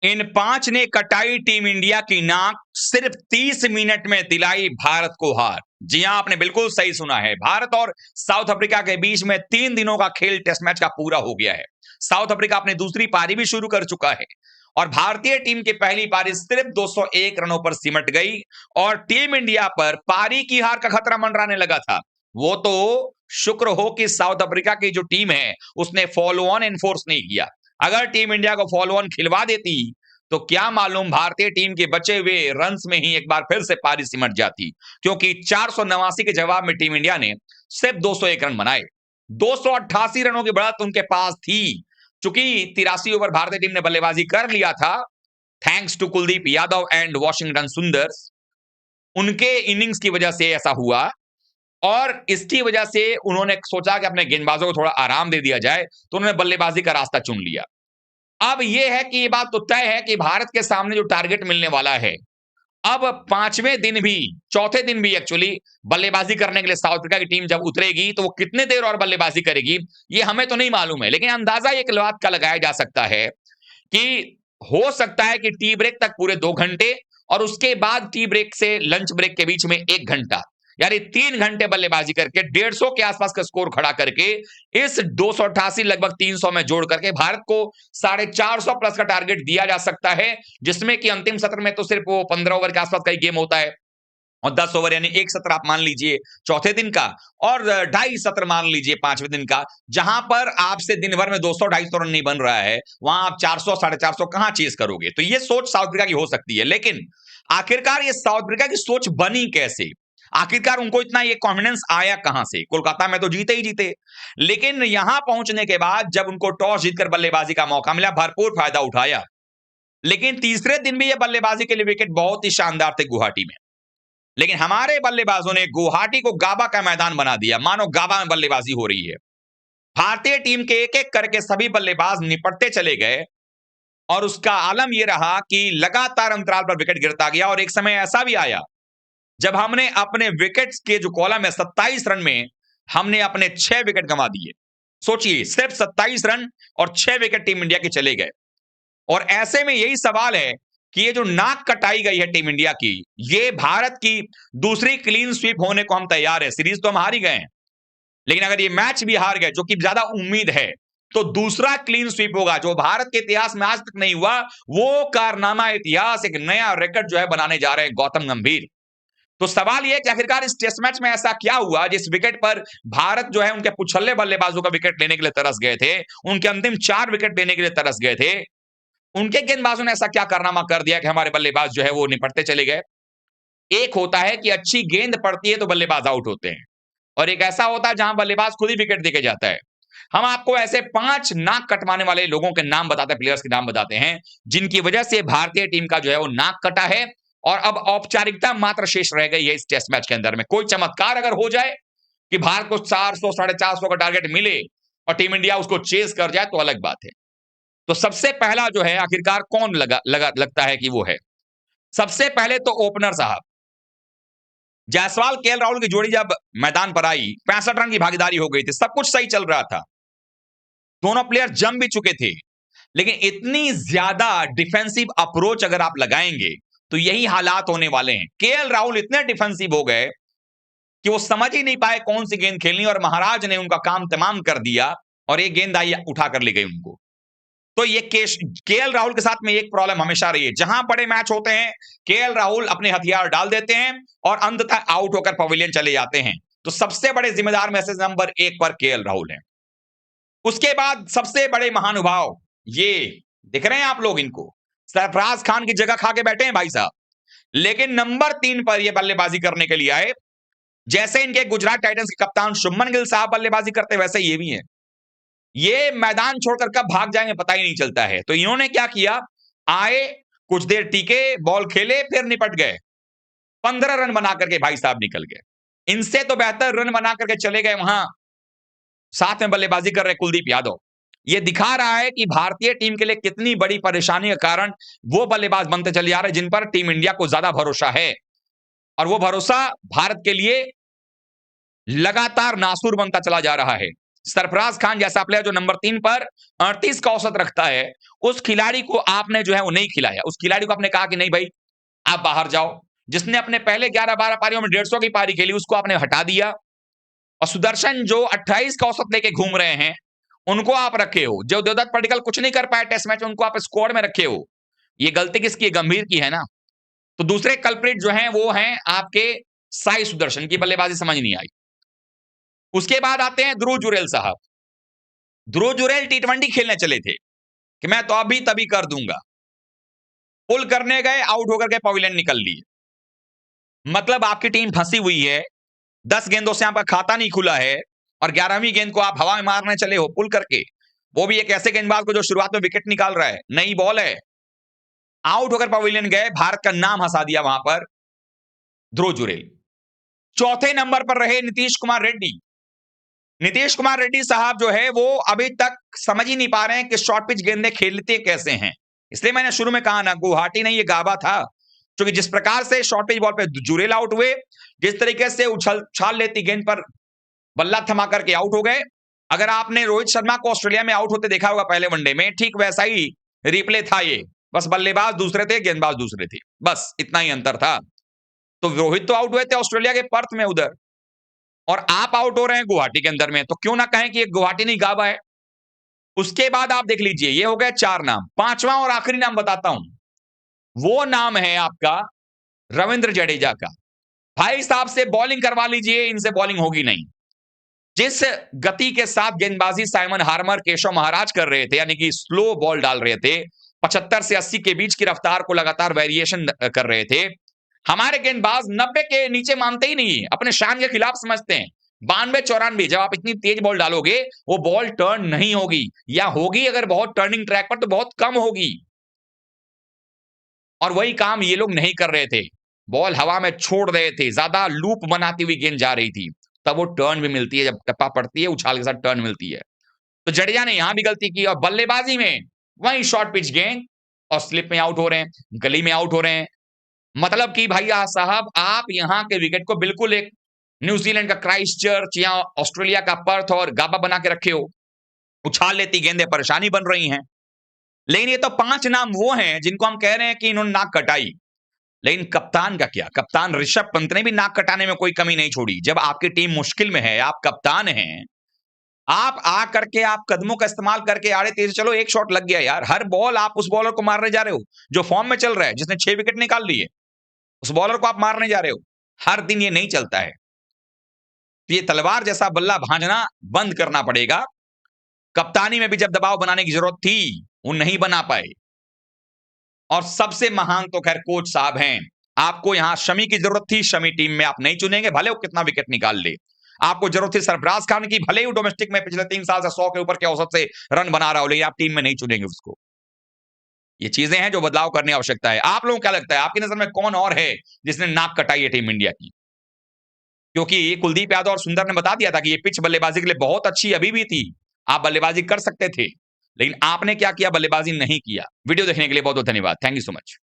इन 5 ने कटाई team India की नाक, सिर्फ 30 मिनट में दिलाई भारत को हार। जी हां, आपने बिल्कुल सही सुना है। भारत और साउथ अफ्रीका के बीच में 3 दिनों का खेल टेस्ट मैच का पूरा हो गया है। साउथ अफ्रीका अपनी दूसरी पारी भी शुरू कर चुका है और भारतीय टीम की पहली पारी सिर्फ 201 रनों पर सिमट गई और टीम इंडिया पर पारी की हार का खतरा मंडराने लगा था। वो तो शुक्र हो कि साउथ अफ्रीका की जो टीम है उसने फॉलो ऑन एनफोर्स नहीं किया। अगर टीम इंडिया को फॉलो ऑन खिलवा देती तो क्या मालूम भारतीय टीम के बचे हुए रन्स में ही एक बार फिर से पारी सिमट जाती, क्योंकि 489 के जवाब में टीम इंडिया ने सिर्फ 201 रन बनाए। 288 रनों की बढ़त उनके पास थी। चूंकि 83 ओवर भारतीय टीम ने बल्लेबाजी कर लिया था, thanks to Kuldeep Yadav and Washington सुंदर्स, उनके इनिंग्स की वजह से ऐसा हुआ और इसकी वजह से उन्होंने सोचा कि अपने गेंदबाजों को थोड़ा आराम दे दिया जाए, तो उन्होंने बल्लेबाजी का रास्ता चुन लिया। अब यह है कि ये बात तो तय है कि भारत के सामने जो टारगेट मिलने वाला है, अब 5वें दिन भी, चौथे दिन भी एक्चुअली बल्लेबाजी करने के लिए साउथ अफ्रीका की टीम जब उतरेगी तो वो कितने देर और बल्लेबाजी करेगी, ये हमें तो नहीं मालूम है। लेकिन अंदाजा एक बात का लगाया जा सकता है कि हो सकता है कि टी ब्रेक तक पूरे 2 घंटे और उसके बाद टी ब्रेक से लंच ब्रेक के बीच में 1 घंटा, यानी 3 घंटे बल्लेबाजी करके 150 के आसपास का स्कोर खड़ा करके इस 288 लगभग 300 में जोड़ करके भारत को 450 प्लस का टारगेट दिया जा सकता है, जिसमें कि अंतिम सत्र में तो सिर्फ वो 15 ओवर के आसपास का ही गेम होता है और 10 ओवर यानी एक सत्र आप मान लीजिए चौथे दिन का और 2.5 सत्र मान लीजिए 5वें दिन का, जहां पर आपसे दिन भर में 200-250 रन नहीं बन रहा है, वहां आप 400 450 कहां चेज करोगे। तो ये सोच साउथ अफ्रीका की हो सकती है, लेकिन आखिरकार ये साउथ अफ्रीका की सोच बनी कैसे, आखिरकार उनको इतना ये कॉन्फिडेंस आया कहां से। कोलकाता में तो जीते ही जीते, लेकिन यहां पहुंचने के बाद जब उनको टॉस जीतकर बल्लेबाजी का मौका मिला, भरपूर फायदा उठाया। लेकिन तीसरे दिन भी ये बल्लेबाजी के लिए विकेट बहुत ही शानदार थे गुवाहाटी में, लेकिन हमारे बल्लेबाजों ने गुवाहाटी को गाबा का मैदान बना दिया, मानो गाबा में बल्लेबाजी हो रही है। भारतीय टीम के एक एक करके सभी बल्लेबाज निपटते चले गए और उसका आलम यह रहा कि लगातार अंतराल पर विकेट गिरता गया और एक समय ऐसा भी आया जब हमने अपने विकेट्स के जो कॉलम है 27 रन में हमने अपने 6 विकेट गंवा दिए। सोचिए, सिर्फ 27 रन और 6 विकेट टीम इंडिया के चले गए। और ऐसे में यही सवाल है कि ये जो नाक कटाई गई है टीम इंडिया की, ये भारत की दूसरी क्लीन स्वीप होने को हम तैयार है। सीरीज तो हम हार ही गए हैं, लेकिन अगर ये मैच भी हार गए, जो कि ज्यादा उम्मीद है, तो दूसरा क्लीन स्वीप होगा जो भारत के इतिहास में आज तक नहीं हुआ। वो कारनामा इतिहास, एक नया रिकॉर्ड जो है बनाने जा रहे हैं गौतम गंभीर। तो सवाल यह कि आखिरकार इस टेस्ट मैच में ऐसा क्या हुआ जिस विकेट पर भारत जो है उनके पुछल्ले बल्लेबाजों का विकेट लेने के लिए तरस गए थे, उनके अंतिम 4 विकेट लेने के लिए तरस गए थे। उनके गेंदबाजों ने ऐसा क्या कारनामा कर दिया कि हमारे बल्लेबाज जो है वो निपटते चले गए। एक होता है कि अच्छी गेंद पड़ती है तो बल्लेबाज आउट होते हैं, और एक ऐसा होता है जहां बल्लेबाज खुद ही विकेट देके जाता है। हम आपको ऐसे 5 नाक कटवाने वाले लोगों के नाम बताते हैं, प्लेयर्स के नाम बताते हैं, जिनकी वजह से भारतीय टीम का जो है वो नाक कटा है और अब औपचारिकता मात्र शेष रह गई है इस टेस्ट मैच के अंदर में। कोई चमत्कार अगर हो जाए कि भारत को 400 450 का टारगेट मिले और टीम इंडिया उसको चेस कर जाए तो अलग बात है। तो सबसे पहला जो है आखिरकार कौन लगता है कि वो है, सबसे पहले तो ओपनर साहब जायसवाल केएल राहुल की जोड़ी जब मैदान पर आई, 65 रन की भागीदारी हो गई थी, सब कुछ सही चल रहा था, दोनों प्लेयर जम भी चुके थे, लेकिन इतनी ज्यादा डिफेंसिव अप्रोच अगर आप लगाएंगे तो यही हालात होने वाले हैं। केएल राहुल इतने डिफेंसिव हो गए कि वो समझ ही नहीं पाए कौन सी गेंद खेलनी और महाराज ने उनका काम तमाम कर दिया और एक गेंद आई उठाकर ले गई उनको। तो ये केएल राहुल के साथ में एक प्रॉब्लम हमेशा रही है, जहां बड़े मैच होते हैं केएल राहुल अपने हथियार डाल देते हैं और अंततः आउट होकर पवेलियन चले जाते हैं। तो सबसे बड़े जिम्मेदार में से नंबर 1 पर केएल राहुल हैं। उसके बाद सबसे बड़े महानुभाव ये दिख रहे हैं आप लोग, इनको सरफराज खान की जगह खा के बैठे हैं भाई साहब, लेकिन नंबर 3 पर ये बल्लेबाजी करने के लिए आए। जैसे इनके गुजरात टाइटंस के कप्तान शुभमन गिल साहब बल्लेबाजी करते वैसे ये भी हैं। ये मैदान छोड़कर कब भाग जाएंगे पता ही नहीं चलता है। तो इन्होंने क्या किया, आए, कुछ देर टीके, बॉल खेले, फिर निपट गए, 15 रन बना करके भाई साहब निकल गए। इनसे तो बेहतर रन बना करके चले गए वहां साथ में बल्लेबाजी कर रहे कुलदीप यादव। ये दिखा रहा है कि भारतीय टीम के लिए कितनी बड़ी परेशानी का कारण वो बल्लेबाज बनते चले जा रहे हैं जिन पर टीम इंडिया को ज्यादा भरोसा है, और वो भरोसा भारत के लिए लगातार नासूर बनता चला जा रहा है। सरफराज खान जैसा प्लेयर जो नंबर 3 पर 38 का औसत रखता है, उस खिलाड़ी को आपने जो है वो नहीं खिलाया। उस खिलाड़ी को आपने कहा कि नहीं भाई आप बाहर जाओ। जिसने अपने पहले 11-12 पारियों में 150 की पारी खेली उसको आपने हटा दिया। और सुदर्शन जो 28 का औसत लेके घूम रहे हैं उनको आप रखे हो। जो देवदत्त पडिक्कल कुछ नहीं कर पाए टेस्ट मैच में उनको आप स्क्वाड में रखे हो। ये गलती किसकी है? गंभीर की है ना। तो दूसरे कल्प्रिट जो हैं वो हैं आपके साई सुदर्शन की बल्लेबाजी समझ नहीं आई। उसके बाद आते हैं ध्रुव जुरेल साहब। ध्रुव जुरेल टी20 खेलने चले थे कि मैं तो अभी तभी कर दूंगा। पुल करने गए, आउट होकर के पवेलियन निकल लिए। मतलब आपकी टीम फंसी हुई है, 10 गेंदों से आपका खाता नहीं खुला है और 11वीं गेंद को आप हवा में मारने चले हो पुल करके, वो भी एक ऐसे गेंदबाज को जो शुरुआत में विकेट निकाल रहा है, नई बॉल है। आउट होकर पवेलियन गए, भारत का नाम हंसा दिया वहां पर ध्रुव जुरेल। चौथे नंबर पर रहे नीतीश कुमार रेड्डी। नीतीश कुमार रेड्डी साहब जो है वो अभी तक समझ ही नहीं पा रहे हैं कि शॉर्ट पिच गेंदें खेलते कैसे हैं। इसलिए मैंने शुरू में कहा ना, गुवाहाटी नहीं ये गाबा था। क्योंकि जिस प्रकार से शॉर्ट पिच बॉल पे जुरेल आउट हुए, जिस तरीके से उछाल लेती गेंद पर बल्ला थमा करके आउट हो गए। अगर आपने रोहित शर्मा को ऑस्ट्रेलिया में आउट होते देखा होगा पहले वनडे में, ठीक वैसा ही रिप्ले था ये। बस बल्लेबाज दूसरे थे, गेंदबाज दूसरे थे, बस इतना ही अंतर था। तो रोहित तो आउट हुए थे ऑस्ट्रेलिया के पर्थ में उधर, और आप आउट हो रहे हैं गुवाहाटी के अंदर में, तो क्यों ना कहें कि ये गुवाहाटी नहीं गाबा है। उसके बाद आप देख लीजिए, ये हो गए 4 नाम। 5वां और आखिरी नाम बताता हूं, वो नाम है आपका रविंद्र जडेजा का। भाई साहब से बॉलिंग करवा लीजिए, इनसे बॉलिंग होगी नहीं। जिस गति के साथ गेंदबाजी साइमन हार्मर, केशव महाराज कर रहे थे, यानी कि स्लो बॉल डाल रहे थे, 75 से 80 के बीच की रफ्तार को लगातार वेरिएशन कर रहे थे। हमारे गेंदबाज 90 के नीचे मानते ही नहीं, अपने शान के खिलाफ समझते हैं। 92-94 जब आप इतनी तेज बॉल डालोगे वो बॉल टर्न नहीं होगी, या होगी अगर बहुत टर्निंग ट्रैक पर तो बहुत कम होगी। और वही काम ये लोग नहीं कर रहे थे, बॉल हवा में छोड़ रहे थे, ज्यादा लूप बनाती हुई गेंद जा रही थी। तब वो टर्न भी मिलती है, जब टप्पा पड़ती है उछाल के साथ टर्न मिलती है। तो जडेजा ने यहां भी गलती की, और बल्लेबाजी में वही शॉर्ट पिच गेंद और स्लिप में आउट हो रहे हैं, गली में आउट हो रहे हैं। मतलब कि भैया साहब आप यहां के विकेट को बिल्कुल एक न्यूजीलैंड का क्राइस्टचर्च या ऑस्ट्रेलिया का पर्थ और गाबा बना के रखे हो। उछाल लेती गेंदें परेशानी बन रही हैं। लेकिन ये तो 5 नाम वो हैं जिनको हम कह रहे हैं कि इन्होंने नाक कटाई। लेकिन कप्तान का क्या? कप्तान ऋषभ पंत ने भी नाक कटाने में कोई कमी नहीं छोड़ी। जब आपकी टीम मुश्किल में है, आप कप्तान हैं, आप आ करके आप कदमों का इस्तेमाल करके आड़े तेज चलो, एक शॉट लग गया यार। हर बॉल आप उस बॉलर को मारने जा रहे हो जो फॉर्म में चल रहा है, जिसने 6 विकेट निकाल लिए, उस बॉलर को आप मारने जा रहे हो। हर दिन ये नहीं चलता है। तो ये तलवार जैसा बल्ला भांजना बंद करना पड़ेगा। कप्तानी में भी जब दबाव बनाने की जरूरत थी, वो नहीं बना पाए। और सबसे महान तो खैर कोच साहब हैं। आपको यहां शमी की जरूरत थी, शमी टीम में आप नहीं चुनेंगे, भले वो कितना विकेट निकाल ले। आपको जरूरत थी सरफराज खान की, भले ही डोमेस्टिक में पिछले 3 साल से 100 के ऊपर के औसत से रन बना रहा हो, लेकिन आप टीम में नहीं चुनेंगे उसको। ये चीजें हैं जो बदलाव करने की आवश्यकता है। आप लोगों को क्या लगता है, आपकी नजर में कौन और है जिसने नाक कटाई है टीम इंडिया की? क्योंकि कुलदीप यादव और सुंदर ने बता दिया था कि ये पिच बल्लेबाजी के लिए बहुत अच्छी अभी भी थी, आप बल्लेबाजी कर सकते थे, लेकिन आपने क्या किया? बल्लेबाजी नहीं किया। वीडियो देखने के लिए बहुत बहुत धन्यवाद। Thank you so much.